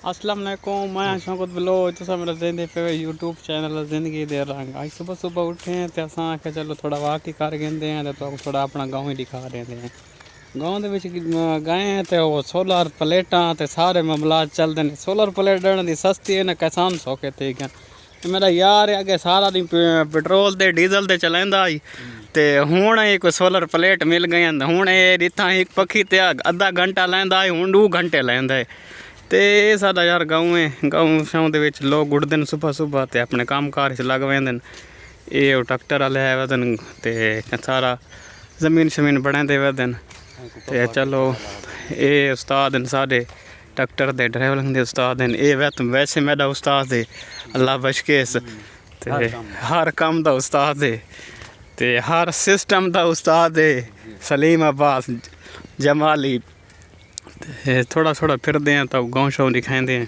अस्सलाम वालेकुम मैं शौकत बलोच तुसा मेरा देंदे पे यूट्यूब चैनल जिंदगी दे रंग आज सुबह सुबह उठे हैं तो असां आखे चलो थोड़ा वाक ही कर गेंदे हैं तो थोड़ा अपना गाँव ही दिखा देंदे हैं गाँव दे विच गए हैं तो सोलर प्लेटां ते सारे मामलात चलदे ने सोलर प्लेट देने दी सस्ती है ना किसान सौखे थे गए मेरा यार अगे सारा दिन पेट्रोल ते डीजल ते चलांदा आई ते हुण एक सोलर प्लेट मिल गई हुण इत्थां एक पखी ते अद्धा घंटा लैंदा है हुण 2 घंटे लैंदा है ते साडा यार गाँव है गाँव शाम दे विच लोग उठदे ने सुबह सुबह ते अपने काम कार च लग वेंदे ने ये ट्रैक्टर वाले आए वदन ते सारा जमीन शमीन बनांदे वदन ते चलो ये उस्ताद ने साडे ट्रैक्टर दे ड्राइविंग दे उस्ताद ने ये वैसे मेरा उस्ताद है अल्लाह बशकेस ते हर काम दा उस्ताद है ते हर सिस्टम दा उस्ताद है सलीम अब्बास जमाली थोड़ा थोड़ा फिरते हैं तो गाँव शाँव दिखाते हैं।